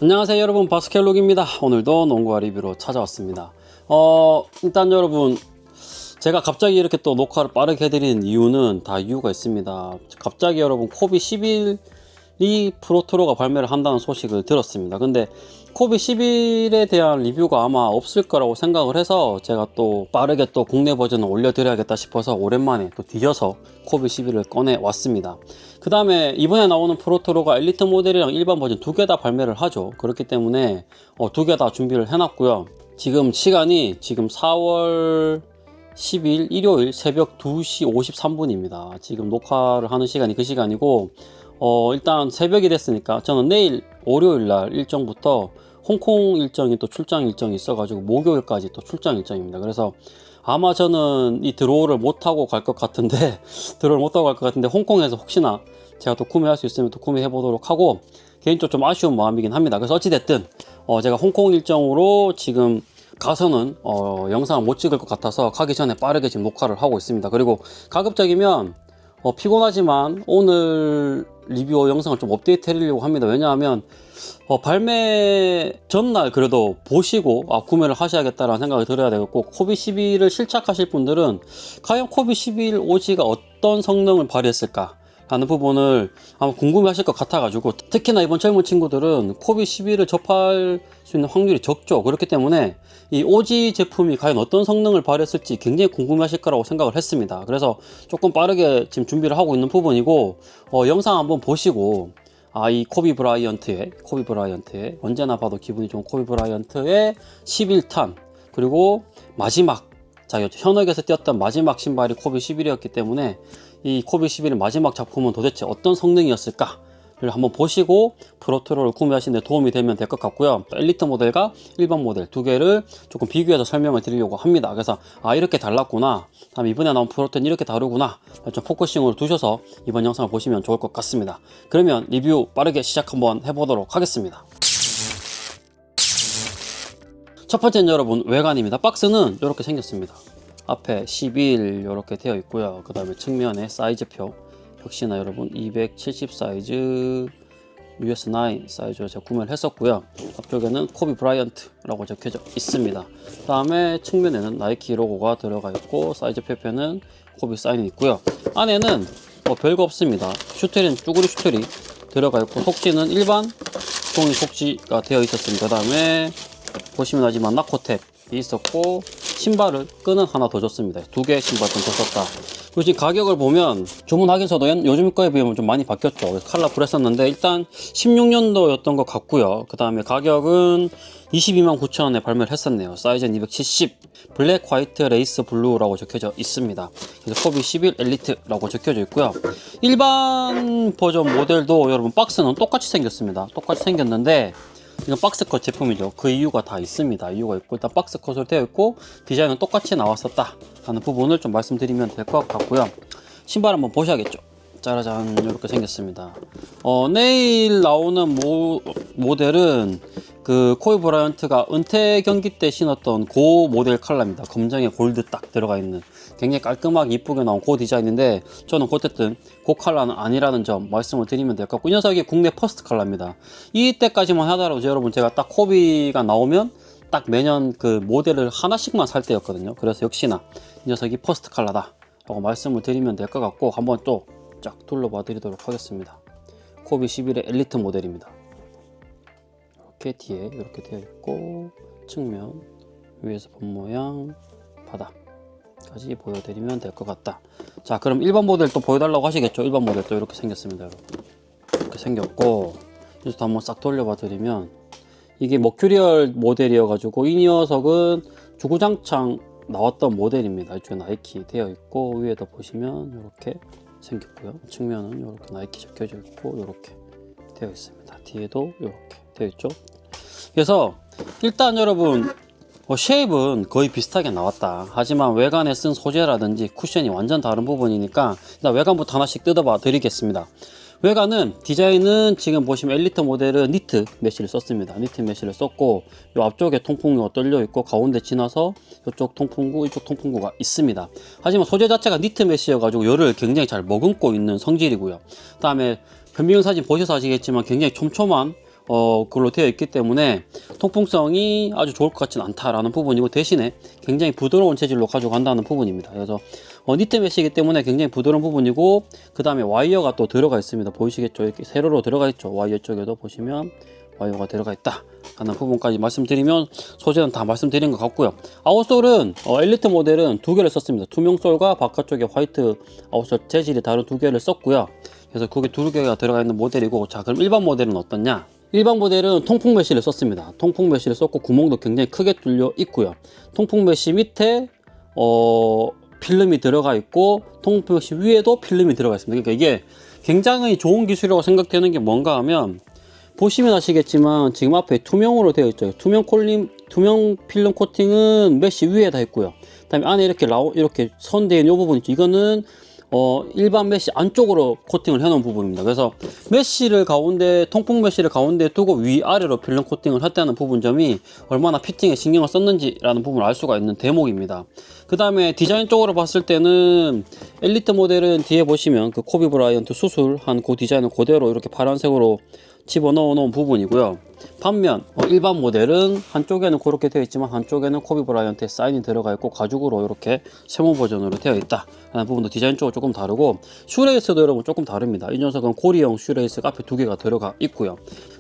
안녕하세요 여러분, 바스켓록입니다. 오늘도 농구화 리뷰로 찾아왔습니다. 일단 여러분, 제가 갑자기 이렇게 또 녹화를 빠르게 해드리는 이유는 다 이유가 있습니다. 갑자기 여러분, 코비 11이 프로토로가 발매를 한다는 소식을 들었습니다. 근데 코비 11에 대한 리뷰가 아마 없을 거라고 생각을 해서 제가 또 빠르게 또 국내 버전을 올려드려야겠다 싶어서 오랜만에 또 뒤져서 코비 11을 꺼내 왔습니다. 그 다음에 이번에 나오는 프로토로가 엘리트 모델이랑 일반 버전 두 개 다 발매를 하죠. 그렇기 때문에 두 개 다 준비를 해놨고요. 지금 시간이 지금 4월 10일 일요일 새벽 2시 53분입니다. 지금 녹화를 하는 시간이 그 시간이고, 일단 새벽이 됐으니까 저는 내일 월요일 날 일정부터 홍콩 일정이 또 출장 일정이 있어가지고 목요일까지 또 출장 일정입니다. 그래서 아마 저는 이 드로우를 못하고 갈 것 같은데 드로우를 못하고 갈 것 같은데 홍콩에서 혹시나 제가 또 구매할 수 있으면 또 구매해 보도록 하고, 개인적으로 좀 아쉬운 마음이긴 합니다. 그래서 어찌됐든 제가 홍콩 일정으로 지금 가서는 영상을 못 찍을 것 같아서 가기 전에 빠르게 지금 녹화를 하고 있습니다. 그리고 가급적이면 피곤하지만 오늘 리뷰 영상을 좀 업데이트 해드리려고 합니다. 왜냐하면 발매 전날 그래도 보시고 구매를 하셔야겠다라는 생각이 들어야 되겠고, 코비 11을 실착하실 분들은 과연 코비 11 오지가 어떤 성능을 발휘했을까 라는 부분을 아마 궁금해 하실 것 같아 가지고, 특히나 이번 젊은 친구들은 코비 11을 접할 수 있는 확률이 적죠. 그렇기 때문에 이 오지 제품이 과연 어떤 성능을 발휘했을지 굉장히 궁금해 하실 거라고 생각을 했습니다. 그래서 조금 빠르게 지금 준비를 하고 있는 부분이고, 영상 한번 보시고 이 코비 브라이언트의 언제나 봐도 기분이 좋은 코비 브라이언트의 11탄, 그리고 마지막 현역에서 뛰었던 마지막 신발이 코비 11이었기 때문에 이 코비 11의 마지막 작품은 도대체 어떤 성능이었을까를 한번 보시고 프로토로를 구매하시는 데 도움이 되면 될 것 같고요. 엘리트 모델과 일반 모델 두 개를 조금 비교해서 설명을 드리려고 합니다. 그래서 이렇게 달랐구나, 다음 이번에 나온 프로토는 이렇게 다르구나, 좀 포커싱으로 두셔서 이번 영상을 보시면 좋을 것 같습니다. 그러면 리뷰 빠르게 시작 한번 해보도록 하겠습니다. 첫 번째는 여러분, 외관입니다. 박스는 이렇게 생겼습니다. 앞에 11 이렇게 되어 있고요. 그 다음에 측면에 사이즈표, 역시나 여러분 270 사이즈 US9 사이즈로 제가 구매를 했었고요. 앞쪽에는 코비 브라이언트라고 적혀져 있습니다. 그 다음에 측면에는 나이키 로고가 들어가 있고, 사이즈 표표는 코비 사인이 있고요. 안에는 별거 없습니다. 슈트리는 쭈구리 슈트리 들어가 있고, 속지는 일반 종이 속지가 되어 있었습니다. 그 다음에 보시면 알지만 나코탭이 있었고, 신발을 끈은 하나 더 줬습니다. 두 개의 신발 좀 더 썼다. 그리고 지금 가격을 보면 주문하기서도 요즘 거에 비하면 좀 많이 바뀌었죠. 그래서 컬러풀 했었는데 일단 16년도였던 것 같고요. 그 다음에 가격은 229,000원에 발매를 했었네요. 사이즈는 270, 블랙, 화이트, 레이스, 블루라고 적혀져 있습니다. 그래서 코비 11 엘리트라고 적혀져 있고요. 일반 버전 모델도 여러분 박스는 똑같이 생겼습니다. 똑같이 생겼는데 이건 박스컷 제품이죠. 그 이유가 다 있습니다. 이유가 있고, 일단 박스컷으로 되어 있고 디자인은 똑같이 나왔었다 하는 부분을 좀 말씀드리면 될 것 같고요. 신발 한번 보셔야겠죠. 짜라잔, 이렇게 생겼습니다. 내일 나오는 모델은 그 코비 브라이언트가 은퇴 경기 때 신었던 그 모델 컬러입니다. 검정에 골드 딱 들어가 있는 굉장히 깔끔하게 이쁘게 나온 그 디자인인데, 저는 어쨌든 그 컬러는 아니라는 점 말씀을 드리면 될 것 같고, 이 녀석이 국내 퍼스트 컬러입니다. 이때까지만 하더라도 여러분, 제가 딱 코비가 나오면 딱 매년 그 모델을 하나씩만 살 때였거든요. 그래서 역시나 이 녀석이 퍼스트 컬러다 라고 말씀을 드리면 될 것 같고, 한번 또 쫙 둘러봐 드리도록 하겠습니다. 코비 11의 엘리트 모델입니다. 이렇게 뒤에 이렇게 되어 있고, 측면, 위에서 본 모양, 바닥까지 보여드리면 될 것 같다. 자, 그럼 일반 모델 또 보여달라고 하시겠죠. 일반 모델 또 이렇게 생겼습니다, 여러분. 이렇게 생겼고, 이것도 한번 싹 돌려봐 드리면, 이게 머큐리얼 모델이어가지고 이 녀석은 주구장창 나왔던 모델입니다. 이쪽에 나이키 되어 있고, 위에다 보시면 이렇게 생겼고요. 측면은 이렇게 나이키 적혀져 있고 이렇게 되어 있습니다. 뒤에도 이렇게 되어 있죠. 그래서 일단 여러분, 쉐입은 거의 비슷하게 나왔다. 하지만 외관에 쓴 소재라든지 쿠션이 완전 다른 부분이니까 일단 외관부터 하나씩 뜯어봐 드리겠습니다. 외관은, 디자인은 지금 보시면 엘리트 모델은 니트 메쉬를 썼습니다. 니트 메쉬를 썼고, 요 앞쪽에 통풍구가 뚫려 있고, 가운데 지나서 이쪽 통풍구, 이쪽 통풍구가 있습니다. 하지만 소재 자체가 니트 메쉬여가지고 열을 굉장히 잘 머금고 있는 성질이고요. 그 다음에 변비용 사진 보셔서 아시겠지만 굉장히 촘촘한 그걸로 되어 있기 때문에 통풍성이 아주 좋을 것 같지는 않다라는 부분이고, 대신에 굉장히 부드러운 재질로 가져간다는 부분입니다. 그래서 니트 메쉬이기 때문에 굉장히 부드러운 부분이고, 그 다음에 와이어가 또 들어가 있습니다. 보이시겠죠? 이렇게 세로로 들어가 있죠. 와이어 쪽에도 보시면 와이어가 들어가 있다 하는 부분까지 말씀드리면, 소재는 다 말씀드린 것 같고요. 아웃솔은 엘리트 모델은 두 개를 썼습니다. 투명솔과 바깥쪽에 화이트 아웃솔 재질이 다른 두 개를 썼고요. 그래서 그게 두 개가 들어가 있는 모델이고, 자, 그럼 일반 모델은 어떻냐? 일반 모델은 통풍 메쉬를 썼습니다. 통풍 메쉬를 썼고, 구멍도 굉장히 크게 뚫려 있고요. 통풍 메쉬 밑에 필름이 들어가 있고, 통풍 메쉬 위에도 필름이 들어가 있습니다. 그러니까 이게 굉장히 좋은 기술이라고 생각되는 게 뭔가 하면, 보시면 아시겠지만 지금 앞에 투명으로 되어 있죠. 투명 필름 코팅은 메쉬 위에다 했고요. 그다음에 안에 이렇게 선되어 있는 이 부분 있죠. 이거는 일반 메쉬 안쪽으로 코팅을 해 놓은 부분입니다. 그래서 통풍 메쉬를 가운데 두고 위아래로 필름 코팅을 했다는 부분점이 얼마나 피팅에 신경을 썼는지라는 부분을 알 수가 있는 대목입니다. 그 다음에 디자인 쪽으로 봤을 때는 엘리트 모델은 뒤에 보시면 그 코비 브라이언트 수술한 그 디자인을 그대로 이렇게 파란색으로 집어넣어 놓은 부분이고요. 반면 일반 모델은 한쪽에는 그렇게 되어 있지만 한쪽에는 코비 브라이언트의 사인이 들어가 있고, 가죽으로 이렇게 세모 버전으로 되어 있다 하는 부분도 디자인적으로 조금 다르고, 슈레이스도 여러분 조금 다릅니다. 이 녀석은 고리형 슈레이스가 앞에 두 개가 들어가 있고요.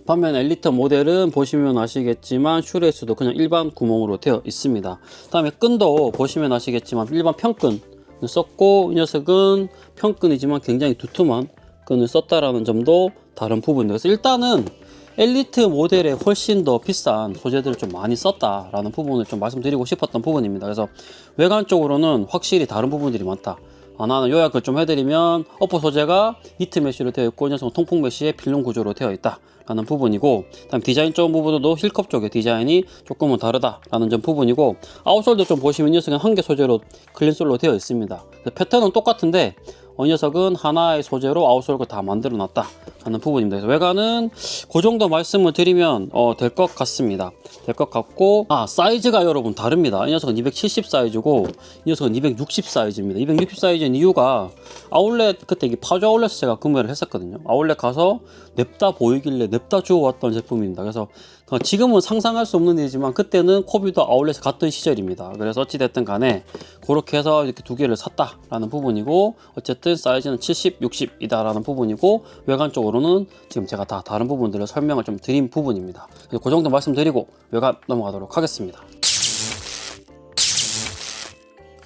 반면 엘리트 모델은 보시면 아시겠지만 슈레이스도 그냥 일반 구멍으로 되어 있습니다. 그 다음에 끈도 보시면 아시겠지만 일반 평끈 썼고, 이 녀석은 평끈이지만 굉장히 두툼한 끈을 썼다라는 점도 다른 부분입니다. 그래서 일단은 엘리트 모델에 훨씬 더 비싼 소재들을 좀 많이 썼다라는 부분을 좀 말씀드리고 싶었던 부분입니다. 그래서 외관 쪽으로는 확실히 다른 부분들이 많다. 나는 요약을 좀 해드리면, 어퍼 소재가 니트 메쉬로 되어 있고, 이 녀석은 통풍 메쉬의 필름 구조로 되어 있다 라는 부분이고, 그다음 디자인 쪽 부분도 힐컵 쪽의 디자인이 조금은 다르다라는 점 부분이고, 아웃솔도 좀 보시면 이 녀석은 한 개 소재로 클린솔로 되어 있습니다. 패턴은 똑같은데 이 녀석은 하나의 소재로 아웃솔을 다 만들어 놨다 하는 부분입니다. 그래서 외관은 그 정도 말씀을 드리면 될 것 같습니다. 될 것 같고, 사이즈가 여러분 다릅니다. 이 녀석은 270 사이즈고, 이 녀석은 260 사이즈입니다. 260 사이즈인 이유가, 그때 파주 아울렛에서 제가 구매를 했었거든요. 아울렛 가서 냅다 보이길래 냅다 주워왔던 제품입니다. 그래서 지금은 상상할 수 없는 일이지만 그때는 코비도 아울렛에 갔던 시절입니다. 그래서 어찌됐든 간에 그렇게 해서 이렇게 두 개를 샀다라는 부분이고, 어쨌든 사이즈는 70, 60이다 라는 부분이고, 외관 쪽으로는 지금 제가 다 다른 부분들을 설명을 좀 드린 부분입니다. 그래서 그 정도 말씀드리고 외관 넘어가도록 하겠습니다.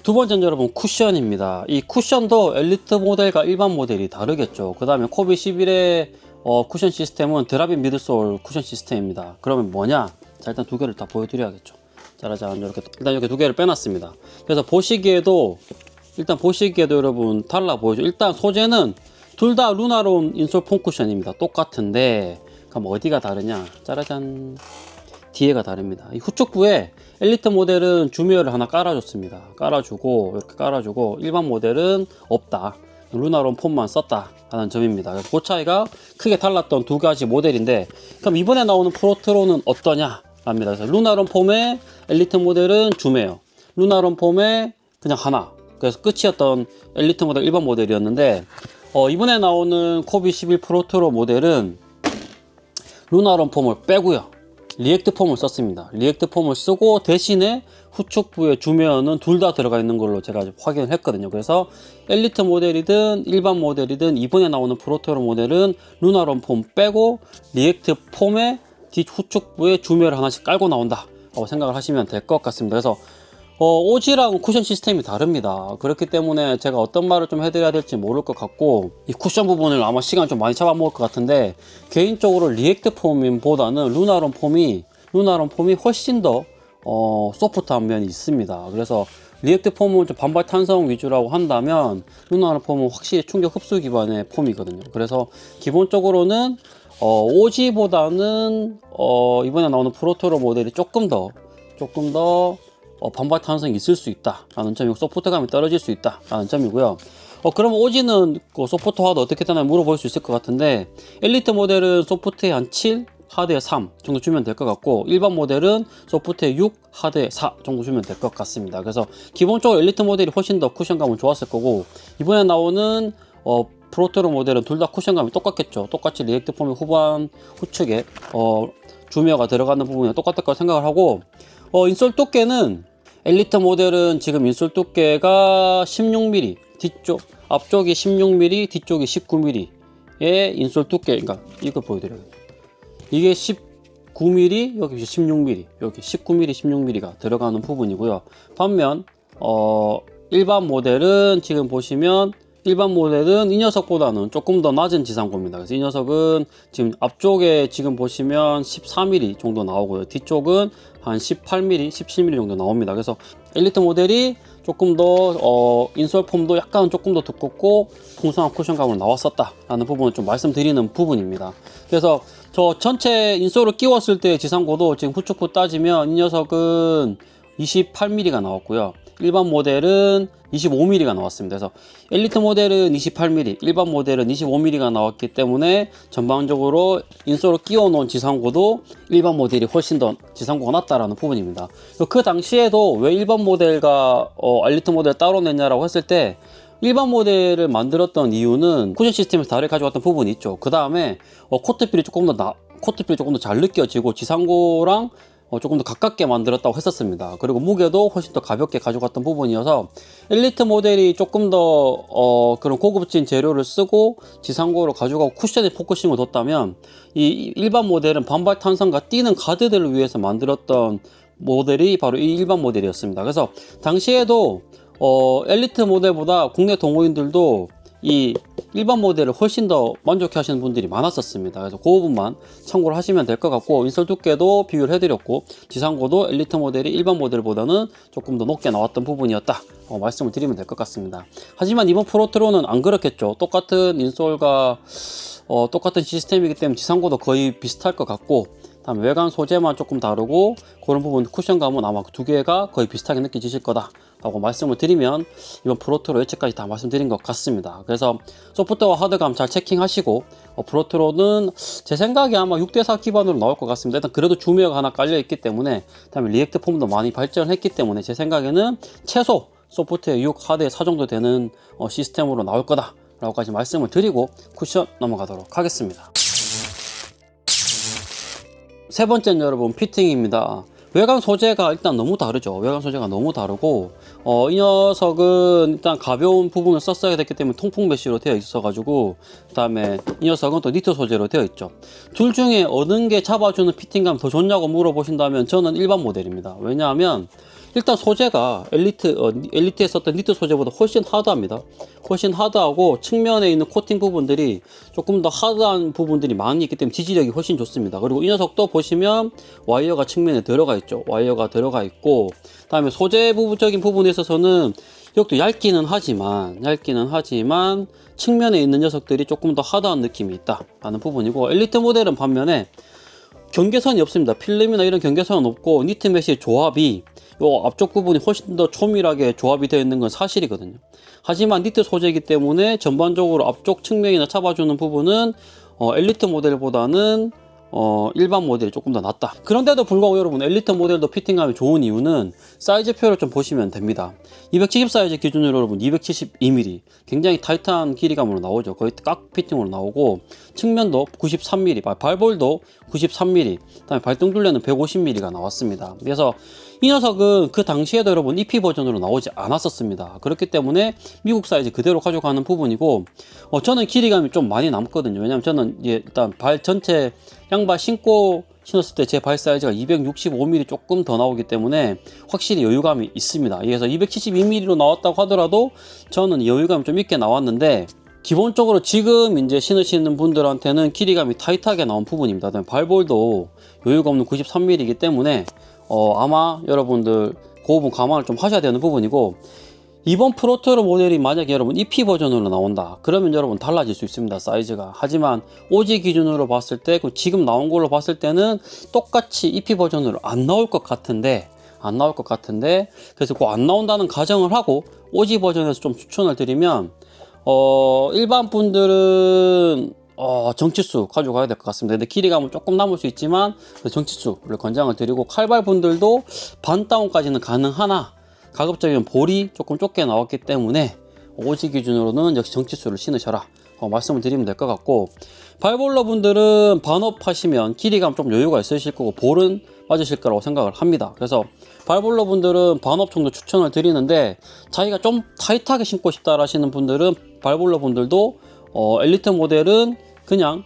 두 번째는 여러분 쿠션입니다. 이 쿠션도 엘리트 모델과 일반 모델이 다르겠죠. 그 다음에 코비 11의 쿠션 시스템은 드랍인 미드솔 쿠션 시스템입니다. 그러면 뭐냐? 자, 일단 두 개를 다 보여드려야겠죠. 짜라잔, 일단 이렇게 두 개를 빼놨습니다. 그래서 보시기에도 여러분 달라 보이죠. 일단 소재는 둘 다 루나론 인솔 폼 쿠션입니다. 똑같은데, 그럼 어디가 다르냐? 짜라잔, 뒤에가 다릅니다. 이 후측부에 엘리트 모델은 주미어를 하나 깔아줬습니다. 이렇게 깔아주고, 일반 모델은 없다. 루나론 폼만 썼다 하는 점입니다. 그래서 그 차이가 크게 달랐던 두 가지 모델인데, 그럼 이번에 나오는 프로트로는 어떠냐 합니다. 그래서 루나론 폼의 엘리트 모델은 주메어, 루나론 폼의 그냥 하나, 그래서 끝이었던 엘리트 모델 일반 모델이었는데, 이번에 나오는 코비 11 프로트로 모델은 루나론 폼을 빼고요, 리액트 폼을 썼습니다. 리액트 폼을 쓰고, 대신에 후측부의 주면은 둘 다 들어가 있는 걸로 제가 확인을 했거든요. 그래서 엘리트 모델이든 일반 모델이든 이번에 나오는 프로토로 모델은 루나론 폼 빼고 리액트 폼의 뒷 후측부에 주면을 하나씩 깔고 나온다 라고 생각을 하시면 될 것 같습니다. 그래서 오지랑 쿠션 시스템이 다릅니다. 그렇기 때문에 제가 어떤 말을 좀 해드려야 될지 모를 것 같고, 이 쿠션 부분을 아마 시간 좀 많이 잡아먹을 것 같은데, 개인적으로 리액트 폼보다는 루나론 폼이 훨씬 더 소프트한 면이 있습니다. 그래서 리액트 폼은 좀 반발 탄성 위주라고 한다면, 루나론 폼은 확실히 충격 흡수 기반의 폼이거든요. 그래서 기본적으로는 오지보다는 이번에 나오는 프로토로 모델이 조금 더 반발 탄성이 있을 수 있다라는 점이고, 소프트감이 떨어질 수 있다라는 점이고요. 그럼 오지는 소프트 하드 어떻게 되나 물어볼 수 있을 것 같은데, 엘리트 모델은 소프트에 한 7, 하드에 3 정도 주면 될 것 같고, 일반 모델은 소프트에 6, 하드에 4 정도 주면 될 것 같습니다. 그래서 기본적으로 엘리트 모델이 훨씬 더 쿠션감은 좋았을 거고, 이번에 나오는 프로토로 모델은 둘 다 쿠션감이 똑같겠죠. 똑같이 리액트 폼의 후반 후측에 주미어가 들어가는 부분이 똑같을 거라 생각을 하고, 인솔 두께는 엘리트 모델은 지금 인솔 두께가 16mm, 뒤쪽 앞쪽이 16mm, 뒤쪽이 19mm의 인솔 두께. 그러니까 이거 보여드려요. 이게 19mm, 여기 16mm, 여기 19mm, 16mm가 들어가는 부분이고요. 반면 일반 모델은 지금 보시면 일반 모델은 이 녀석보다는 조금 더 낮은 지상고입니다. 그래서 이 녀석은 지금 앞쪽에 지금 보시면 14mm 정도 나오고요. 뒤쪽은 한 18mm, 17mm 정도 나옵니다. 그래서 엘리트 모델이 조금 더 인솔 폼도 약간 조금 더 두껍고 풍성한 쿠션감으로 나왔었다 라는 부분을 좀 말씀드리는 부분입니다. 그래서 저 전체 인솔을 끼웠을 때 지상고도 지금 후측부 따지면 이 녀석은 28mm가 나왔고요. 일반 모델은 25mm가 나왔습니다. 그래서 엘리트 모델은 28mm, 일반 모델은 25mm가 나왔기 때문에 전반적으로 인솔을 끼워 놓은 지상고도 일반 모델이 훨씬 더 지상고가 낮다라는 부분입니다. 그 당시에도 왜 일반 모델과 엘리트 모델 따로 냈냐라고 했을 때, 일반 모델을 만들었던 이유는 쿠션 시스템에서 다르게 가져갔던 부분이 있죠. 그 다음에 코트필이 조금 더 잘 느껴지고 지상고랑 조금 더 가깝게 만들었다고 했었습니다. 그리고 무게도 훨씬 더 가볍게 가져갔던 부분이어서 엘리트 모델이 조금 더 그런 고급진 재료를 쓰고 지상고로 가져가고 쿠션에 포커싱을 뒀다면, 이 일반 모델은 반발 탄성과 뛰는 가드들을 위해서 만들었던 모델이 바로 이 일반 모델이었습니다. 그래서 당시에도 엘리트 모델보다 국내 동호인들도 이 일반 모델을 훨씬 더 만족해 하시는 분들이 많았었습니다. 그래서 그 부분만 참고를 하시면 될 것 같고, 인솔 두께도 비교를 해드렸고 지상고도 엘리트 모델이 일반 모델보다는 조금 더 높게 나왔던 부분이었다 말씀을 드리면 될 것 같습니다. 하지만 이번 프로트로는 안 그렇겠죠. 똑같은 인솔과 똑같은 시스템이기 때문에 지상고도 거의 비슷할 것 같고, 다음 외관 소재만 조금 다르고 그런 부분 쿠션감은 아마 두 개가 거의 비슷하게 느껴지실 거다 라고 말씀을 드리면 이번 프로트로 예측까지 다 말씀드린 것 같습니다. 그래서 소프트와 하드감 잘 체킹하시고, 프로트로는 제 생각에 아마 6대4 기반으로 나올 것 같습니다. 일단 그래도 주미어가 하나 깔려 있기 때문에, 그다음에 리액트 폼도 많이 발전했기 때문에 제 생각에는 최소 소프트웨어 6, 하드에 4 정도 되는 시스템으로 나올 거다 라고까지 말씀을 드리고 쿠션 넘어가도록 하겠습니다. 세 번째는 여러분 피팅입니다. 외관 소재가 일단 너무 다르죠. 외관 소재가 너무 다르고, 이 녀석은 일단 가벼운 부분을 썼어야 됐기 때문에 통풍 메쉬로 되어 있어 가지고, 그 다음에 이 녀석은 또 니트 소재로 되어 있죠. 둘 중에 어느 게 잡아주는 피팅감이 더 좋냐고 물어보신다면 저는 일반 모델입니다. 왜냐하면 일단 소재가 엘리트에 썼던 니트 소재보다 훨씬 하드합니다. 훨씬 하드하고 측면에 있는 코팅 부분들이 조금 더 하드한 부분들이 많이 있기 때문에 지지력이 훨씬 좋습니다. 그리고 이 녀석도 보시면 와이어가 측면에 들어가 있죠. 와이어가 들어가 있고, 그다음에 소재 부분적인 부분에 있어서는 이것도 얇기는 하지만 측면에 있는 녀석들이 조금 더 하드한 느낌이 있다 라는 부분이고, 엘리트 모델은 반면에 경계선이 없습니다. 필름이나 이런 경계선은 없고 니트 메쉬의 조합이 요 앞쪽 부분이 훨씬 더 초밀하게 조합이 되어 있는 건 사실이거든요. 하지만 니트 소재이기 때문에 전반적으로 앞쪽 측면이나 잡아주는 부분은 엘리트 모델보다는 일반 모델이 조금 더 낫다. 그런데도 불구하고 여러분, 엘리트 모델도 피팅감이 좋은 이유는 사이즈표를 좀 보시면 됩니다. 270 사이즈 기준으로 여러분 272mm, 굉장히 타이트한 길이감으로 나오죠. 거의 깍 피팅으로 나오고, 측면도 93mm, 발볼도 93mm, 그다음에 발등둘레는 150mm가 나왔습니다. 그래서 이 녀석은 그 당시에도 여러분 EP 버전으로 나오지 않았었습니다. 그렇기 때문에 미국 사이즈 그대로 가져가는 부분이고, 저는 길이감이 좀 많이 남거든요. 왜냐면 저는 일단 발 전체 양발 신고 신었을 때 제 발 사이즈가 265mm 조금 더 나오기 때문에 확실히 여유감이 있습니다. 그래서 272mm로 나왔다고 하더라도 저는 여유감이 좀 있게 나왔는데, 기본적으로 지금 이제 신으시는 분들한테는 길이감이 타이트하게 나온 부분입니다. 그다음에 발볼도 여유가 없는 93mm이기 때문에 아마 여러분들 그 부분 감안을 좀 하셔야 되는 부분이고, 이번 프로토로 모델이 만약에 여러분 EP 버전으로 나온다 그러면 여러분 달라질 수 있습니다, 사이즈가. 하지만 OG 기준으로 봤을 때, 지금 나온 걸로 봤을 때는 똑같이 EP 버전으로 안 나올 것 같은데 그래서 그 안 나온다는 가정을 하고 OG 버전에서 좀 추천을 드리면, 일반 분들은 정치수 가져가야 될 것 같습니다. 근데 길이감은 조금 남을 수 있지만 정치수를 권장을 드리고, 칼발 분들도 반 다운까지는 가능하나 가급적이면 볼이 조금 좁게 나왔기 때문에 OG 기준으로는 역시 정치수를 신으셔라 말씀을 드리면 될 것 같고, 발볼러 분들은 반업 하시면 길이감 좀 여유가 있으실 거고 볼은 맞으실 거라고 생각을 합니다. 그래서 발볼러 분들은 반업 정도 추천을 드리는데, 자기가 좀 타이트하게 신고 싶다 하시는 분들은 발볼러 분들도 엘리트 모델은 그냥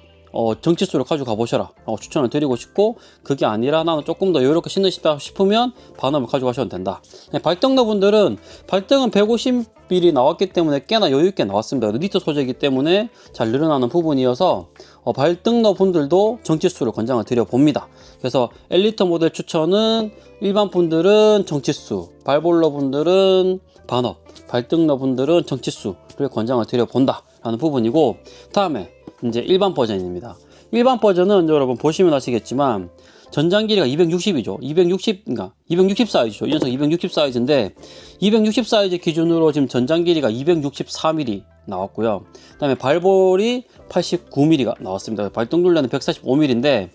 정치수를 가지고 가보셔라 라고 추천을 드리고 싶고, 그게 아니라 나는 조금 더 여유롭게 신으시다 싶으면 반업을 가져가셔도 된다. 발등러 분들은 발등은 150mm 나왔기 때문에 꽤나 여유있게 나왔습니다. 니트 소재이기 때문에 잘 늘어나는 부분이어서 발등러 분들도 정치수를 권장을 드려봅니다. 그래서 엘리트 모델 추천은 일반 분들은 정치수, 발볼러 분들은 반업, 발등러 분들은 정치수를 권장을 드려본다 라는 부분이고, 다음에 이제 일반 버전입니다. 일반 버전은 여러분 보시면 아시겠지만 전장 길이가 260이죠. 260 사이즈죠. 이 녀석 260 사이즈인데 260 사이즈 기준으로 지금 전장 길이가 264mm 나왔고요. 그다음에 발볼이 89mm가 나왔습니다. 발등 둘레는 145mm인데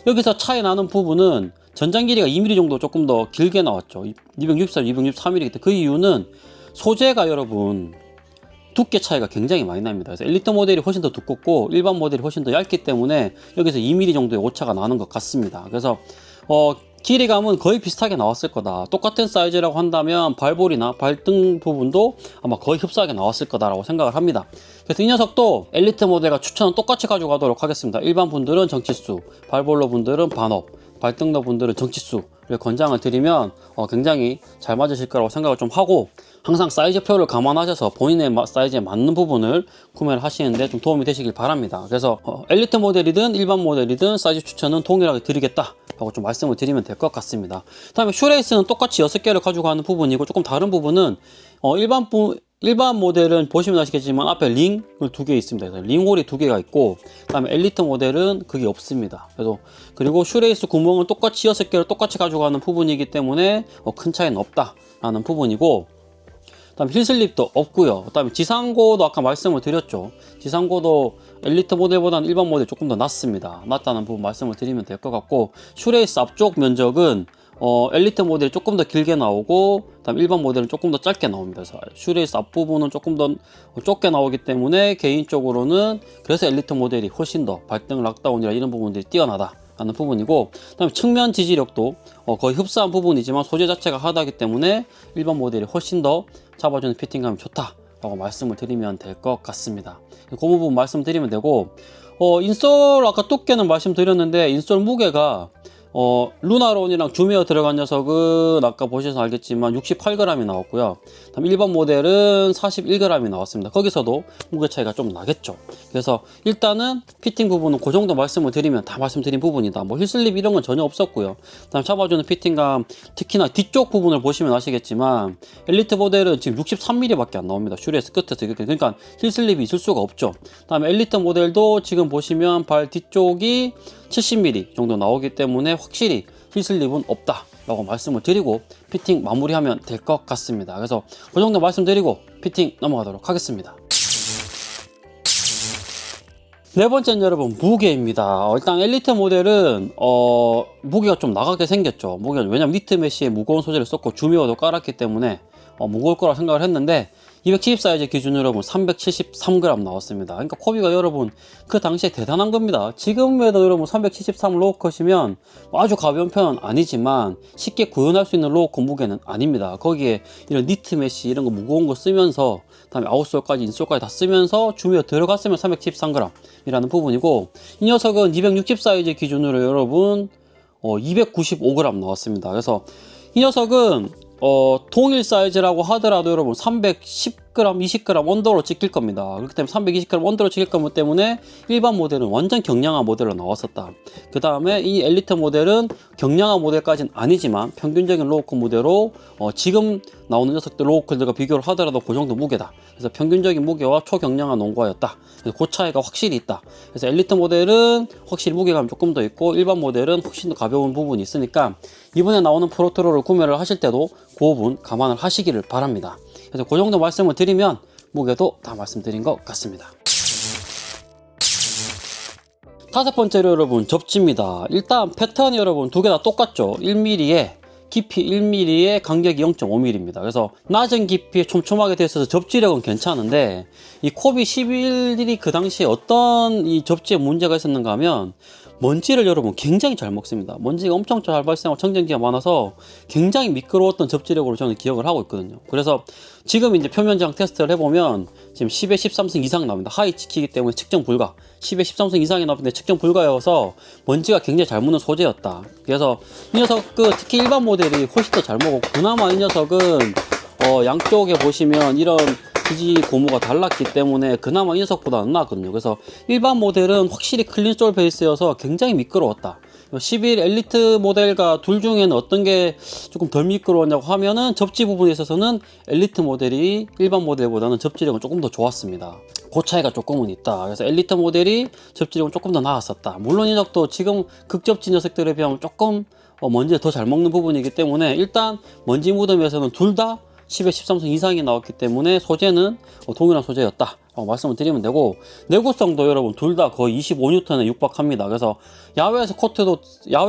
여기서 차이 나는 부분은 전장 길이가 2mm 정도 조금 더 길게 나왔죠. 264, 263mm. 때문에 그 이유는 소재가 여러분 두께 차이가 굉장히 많이 납니다. 그래서 엘리트 모델이 훨씬 더 두껍고 일반 모델이 훨씬 더 얇기 때문에 여기서 2mm 정도의 오차가 나는 것 같습니다. 그래서 길이감은 거의 비슷하게 나왔을 거다. 똑같은 사이즈라고 한다면 발볼이나 발등 부분도 아마 거의 흡사하게 나왔을 거다라고 생각을 합니다. 그래서 이 녀석도 엘리트 모델과 추천은 똑같이 가져가도록 하겠습니다. 일반 분들은 정치수, 발볼러 분들은 반업, 발등러 분들은 정치수를 권장을 드리면 굉장히 잘 맞으실 거라고 생각을 좀 하고, 항상 사이즈표를 감안하셔서 본인의 사이즈에 맞는 부분을 구매를 하시는데 좀 도움이 되시길 바랍니다. 그래서 엘리트 모델이든 일반 모델이든 사이즈 추천은 동일하게 드리겠다 라고 좀 말씀을 드리면 될 것 같습니다. 다음에 슈레이스는 똑같이 6개를 가지고 가는 부분이고, 조금 다른 부분은 일반 모델은 보시면 아시겠지만 앞에 링을 2개 있습니다. 그래서 링홀이 2개가 있고, 그 다음에 엘리트 모델은 그게 없습니다. 그리고 슈레이스 구멍은 똑같이 6개를 똑같이 가져가는 부분이기 때문에 큰 차이는 없다라는 부분이고, 그 다음에 힐슬립도 없고요. 그 다음에 지상고도 아까 말씀을 드렸죠. 지상고도 엘리트 모델보다는 일반 모델이 조금 더 낮습니다. 낮다는 부분 말씀을 드리면 될 것 같고, 슈레이스 앞쪽 면적은 엘리트 모델이 조금 더 길게 나오고, 그다음 일반 모델은 조금 더 짧게 나옵니다. 그래서 슈레이스 앞부분은 조금 더 좁게 나오기 때문에 개인적으로는 그래서 엘리트 모델이 훨씬 더 발등 락다운이나 이런 부분들이 뛰어나다 라는 부분이고, 그다음에 측면 지지력도 거의 흡사한 부분이지만 소재 자체가 하다기 때문에 일반 모델이 훨씬 더 잡아주는 피팅감이 좋다 라고 말씀을 드리면 될 것 같습니다. 그 부분 말씀드리면 되고, 인솔 아까 두께는 말씀드렸는데 인솔 무게가 루나론이랑 주미어 들어간 녀석은 아까 보셔서 알겠지만 68g이 나왔고요. 다음 일반 모델은 41g이 나왔습니다. 거기서도 무게 차이가 좀 나겠죠. 그래서 일단은 피팅 부분은 그 정도 말씀을 드리면 다 말씀드린 부분이다. 뭐 힐슬립 이런 건 전혀 없었고요. 다음 잡아주는 피팅감, 특히나 뒤쪽 부분을 보시면 아시겠지만 엘리트 모델은 지금 63mm 밖에 안 나옵니다. 슈레이스 끝에서 이렇게. 그러니까 힐슬립이 있을 수가 없죠. 다음에 엘리트 모델도 지금 보시면 발 뒤쪽이 70mm 정도 나오기 때문에 확실히 힐슬립은 없다 라고 말씀을 드리고 피팅 마무리하면 될 것 같습니다. 그래서 그 정도 말씀드리고 피팅 넘어가도록 하겠습니다. 네 번째는 여러분 무게입니다. 일단 엘리트 모델은 무게가 좀 나가게 생겼죠. 왜냐면 니트 메쉬에 무거운 소재를 썼고 주미어도 깔았기 때문에 무거울 거라 생각을 했는데 270 사이즈 기준으로 보면 373g 나왔습니다. 그러니까 코비가 여러분 그 당시에 대단한 겁니다. 지금에도 여러분 373 로우컷이면 아주 가벼운 편은 아니지만 쉽게 구현할 수 있는 로우컷 무게는 아닙니다. 거기에 이런 니트 메쉬 이런 거 무거운 거 쓰면서 다음에 아웃솔까지 인솔까지 다 쓰면서 주미어 들어갔으면 373g 이라는 부분이고, 이 녀석은 260 사이즈 기준으로 여러분 295g 나왔습니다. 그래서 이 녀석은 동일 사이즈라고 하더라도 여러분 310g, 20g 언더로 찍힐 겁니다. 그렇기 때문에 320g 언더로 찍힐 거기 때문에 일반 모델은 완전 경량화 모델로 나왔었다. 그 다음에 이 엘리트 모델은 경량화 모델까지는 아니지만 평균적인 로우컷 무게로 지금 나오는 녀석들 로우컷들과 비교를 하더라도 그 정도 무게다. 그래서 평균적인 무게와 초경량화 농구화였다. 그래서 그 차이가 확실히 있다. 그래서 엘리트 모델은 확실히 무게감이 조금 더 있고 일반 모델은 훨씬 더 가벼운 부분이 있으니까 이번에 나오는 프로트로를 구매를 하실 때도 그 부분 감안을 하시기를 바랍니다. 그래서 그 정도 말씀을 드리면 무게도 다 말씀드린 것 같습니다. 다섯 번째로 여러분 접지입니다. 일단 패턴이 여러분 두 개 다 똑같죠. 1mm에 깊이 1mm에 간격이 0.5mm입니다. 그래서 낮은 깊이에 촘촘하게 되어 있어서 접지력은 괜찮은데 이 코비 11이 그 당시에 어떤 이 접지에 문제가 있었는가 하면 먼지를 여러분 굉장히 잘 먹습니다. 먼지가 엄청 잘 발생하고 청정기가 많아서 굉장히 미끄러웠던 접지력으로 저는 기억을 하고 있거든요. 그래서 지금 이제 표면장 테스트를 해보면 지금 10에 13승 이상 나옵니다. 하이 찍히기 때문에 측정 불가. 10에 13승 이상이 나오는데 측정 불가여서 먼지가 굉장히 잘 묻는 소재였다. 그래서 이 녀석 특히 일반 모델이 훨씬 더 잘 먹었고, 그나마 이 녀석은 양쪽에 보시면 이런 기지 고무가 달랐기 때문에 그나마 이 녀석보다는 나았거든요. 그래서 일반 모델은 확실히 클린솔 베이스여서 굉장히 미끄러웠다. 11 엘리트 모델과 둘 중에는 어떤 게 조금 덜 미끄러웠냐고 하면은 접지 부분에 있어서는 엘리트 모델이 일반 모델보다는 접지력은 조금 더 좋았습니다. 그 차이가 조금은 있다. 그래서 엘리트 모델이 접지력은 조금 더 나았었다. 물론 이 녀석도 지금 극접지 녀석들에 비하면 조금 먼지를 더 잘 먹는 부분이기 때문에 일단 먼지 무덤에서는 둘 다 10에 13승 이상이 나왔기 때문에 소재는 동일한 소재였다 라고 말씀을 드리면 되고, 내구성도 여러분 둘 다 거의 25N에 육박합니다. 그래서 야외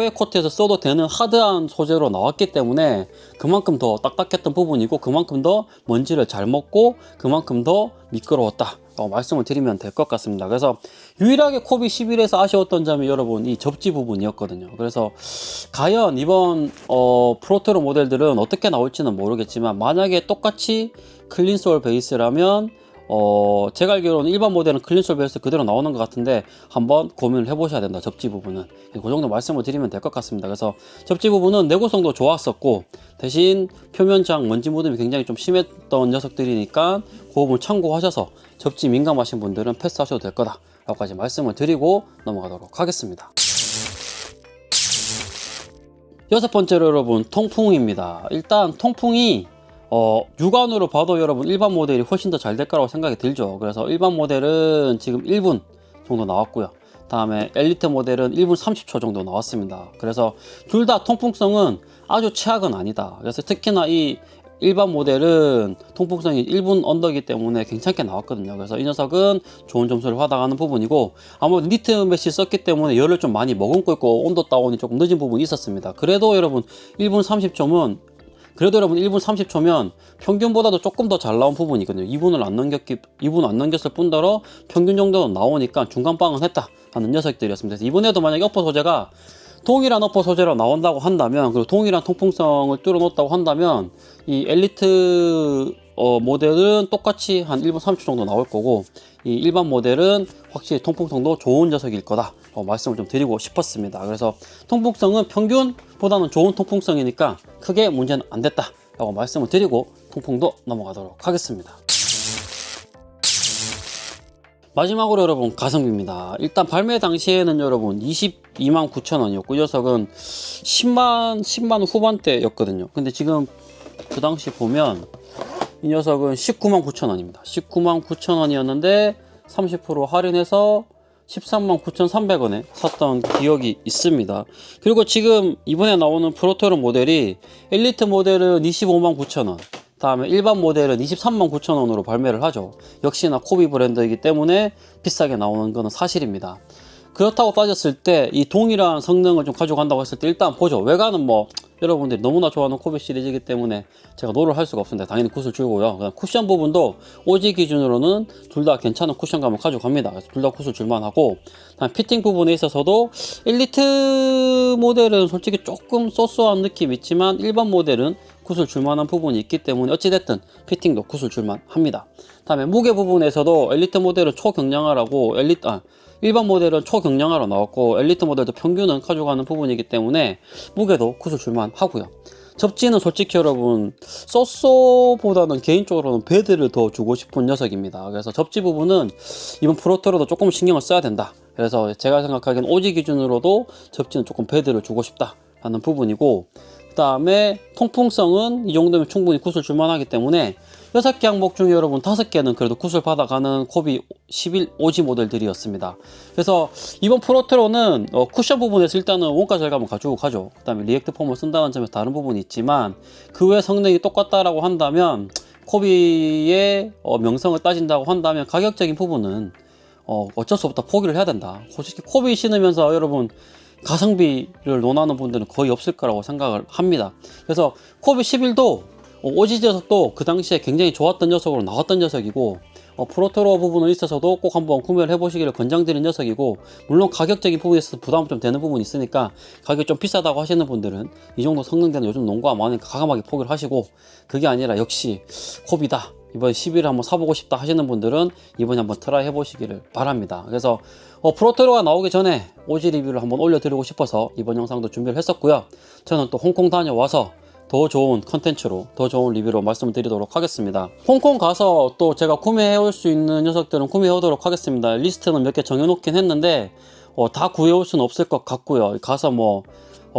코트에서 써도 되는 하드한 소재로 나왔기 때문에 그만큼 더 딱딱했던 부분이고 그만큼 더 먼지를 잘 먹고 그만큼 더 미끄러웠다 라고 말씀을 드리면 될 것 같습니다. 그래서 유일하게 코비 11에서 아쉬웠던 점이 여러분 이 접지 부분이었거든요. 그래서 과연 이번 프로토로 모델들은 어떻게 나올지는 모르겠지만, 만약에 똑같이 클린솔 베이스라면 제가 알기로는 일반 모델은 클린솔 베이스 그대로 나오는 것 같은데 한번 고민을 해보셔야 된다. 접지 부분은 그 정도 말씀을 드리면 될 것 같습니다. 그래서 접지 부분은 내구성도 좋았었고 대신 표면장 먼지 묻음이 굉장히 좀 심했던 녀석들이니까 그 부분 참고하셔서 접지 민감하신 분들은 패스하셔도 될 거다 라고까지 말씀을 드리고 넘어가도록 하겠습니다. 여섯 번째로 여러분, 통풍입니다. 일단 통풍이 육안으로 봐도 여러분 일반 모델이 훨씬 더 잘 될 거라고 생각이 들죠. 그래서 일반 모델은 지금 1분 정도 나왔고요. 다음에 엘리트 모델은 1분 30초 정도 나왔습니다. 그래서 둘 다 통풍성은 아주 최악은 아니다. 그래서 특히나 이 일반 모델은 통풍성이 1분 언더이기 때문에 괜찮게 나왔거든요. 그래서 이 녀석은 좋은 점수를 받아가는 부분이고, 아무래도 니트 메쉬 썼기 때문에 열을 좀 많이 머금고 있고 온도 다운이 조금 늦은 부분이 있었습니다. 그래도 여러분 1분 30초면 평균보다도 조금 더 잘 나온 부분이거든요. 2분 안 넘겼을 뿐더러 평균 정도는 나오니까 중간빵은 했다 하는 녀석들이었습니다. 그래서 이번에도 만약에 어퍼 소재가 동일한 어퍼 소재로 나온다고 한다면, 그리고 동일한 통풍성을 뚫어놓았다고 한다면, 이 엘리트 모델은 똑같이 한 1분 30초 정도 나올 거고, 이 일반 모델은 확실히 통풍성도 좋은 녀석일 거다 말씀을 좀 드리고 싶었습니다. 그래서 통풍성은 평균보다는 좋은 통풍성이니까 크게 문제는 안 됐다 라고 말씀을 드리고 통풍도 넘어가도록 하겠습니다. 마지막으로 여러분, 가성비입니다. 일단 발매 당시에는 여러분 229,000원이었고 이 녀석은 10만 후반대였거든요. 근데 지금 그 당시 보면 이 녀석은 199,900원입니다. 199,900원이었는데 30% 할인해서 139,300원에 샀던 기억이 있습니다. 그리고 지금 이번에 나오는 프로토로 모델이 엘리트 모델은 259,000원, 다음에 일반 모델은 239,000원으로 발매를 하죠. 역시나 코비 브랜드이기 때문에 비싸게 나오는 것은 사실입니다. 그렇다고 따졌을 때 이 동일한 성능을 좀 가져간다고 했을 때 일단 보죠. 외관은 뭐 여러분들이 너무나 좋아하는 코비 시리즈이기 때문에 제가 노를 할 수가 없습니다. 당연히 굿을 주고요. 쿠션 부분도 오지 기준으로는 둘 다 괜찮은 쿠션감을 가져갑니다. 그래서 둘 다 굿을 줄만 하고, 피팅 부분에 있어서도 엘리트 모델은 솔직히 조금 쏘쏘한 느낌이 있지만 일반 모델은 굿을 줄만한 부분이 있기 때문에 어찌됐든 피팅도 굿을 줄만 합니다. 다음에 무게 부분에서도 엘리트 모델은 초경량화라고 일반 모델은 초경량화로 나왔고 엘리트 모델도 평균은 가져가는 부분이기 때문에 무게도 굿을 줄만 하고요. 접지는 솔직히 여러분 쏘쏘보다는 개인적으로는 배드를 더 주고 싶은 녀석입니다. 그래서 접지 부분은 이번 프로토로도 조금 신경을 써야 된다. 그래서 제가 생각하기엔 오지 기준으로도 접지는 조금 배드를 주고 싶다 라는 부분이고, 그 다음에 통풍성은 이 정도면 충분히 굿을 줄만 하기 때문에 6개 항목 중에 여러분 5개는 그래도 굿을 받아가는 코비 11 오지 모델들이었습니다. 그래서 이번 프로토로는 쿠션 부분에서 일단은 원가 절감을 가지고 가죠. 그 다음에 리액트 폼을 쓴다는 점에서 다른 부분이 있지만 그 외 성능이 똑같다라고 한다면, 코비의 명성을 따진다고 한다면 가격적인 부분은 어쩔 수 없다, 포기를 해야 된다. 솔직히 코비 신으면서 여러분 가성비를 논하는 분들은 거의 없을 거라고 생각을 합니다. 그래서 코비 11도 오지 녀석도 그 당시에 굉장히 좋았던 녀석으로 나왔던 녀석이고, 프로토로 부분에 있어서도 꼭 한번 구매를 해보시기를 권장드리는 녀석이고, 물론 가격적인 부분에 있어서 부담 좀 되는 부분이 있으니까 가격이 좀 비싸다고 하시는 분들은 이 정도 성능되는 요즘 농구가 많으니까 과감하게 포기를 하시고, 그게 아니라 역시 코비다, 이번 11을 한번 사보고 싶다 하시는 분들은 이번에 한번 트라이 해보시기를 바랍니다. 그래서 프로토로가 나오기 전에 오지 리뷰를 한번 올려드리고 싶어서 이번 영상도 준비를 했었고요. 저는 또 홍콩 다녀와서 더 좋은 컨텐츠로, 더 좋은 리뷰로 말씀을 드리도록 하겠습니다. 홍콩 가서 또 제가 구매해올 수 있는 녀석들은 구매해오도록 하겠습니다. 리스트는 몇 개 정해놓긴 했는데 다 구해올 수는 없을 것 같고요. 가서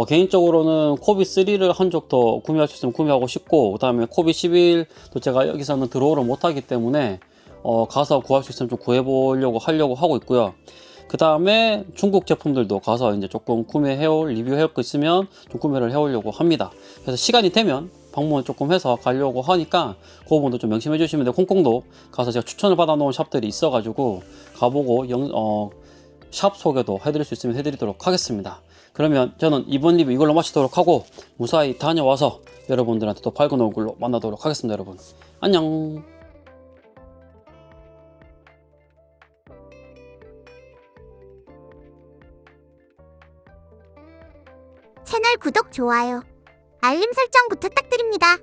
개인적으로는 코비 3를 한 적 더 구매할 수 있으면 구매하고 싶고, 그 다음에 코비 11도 제가 여기서는 드로우를 못하기 때문에 가서 구할 수 있으면 좀 구해보려고 하고 있고요. 그 다음에 중국 제품들도 가서 이제 조금 구매해올, 리뷰해올 거 있으면 좀 구매를 해오려고 합니다. 그래서 시간이 되면 방문을 조금 해서 가려고 하니까 그 부분도 좀 명심해 주시면 되고, 홍콩도 가서 제가 추천을 받아 놓은 샵들이 있어가지고 가보고 샵 소개도 해드릴 수 있으면 해드리도록 하겠습니다. 그러면 저는 이번 리뷰 이걸로 마치도록 하고 무사히 다녀와서 여러분들한테 또 밝은 얼굴로 만나도록 하겠습니다. 여러분 안녕. 채널 구독, 좋아요, 알림 설정 부탁드립니다.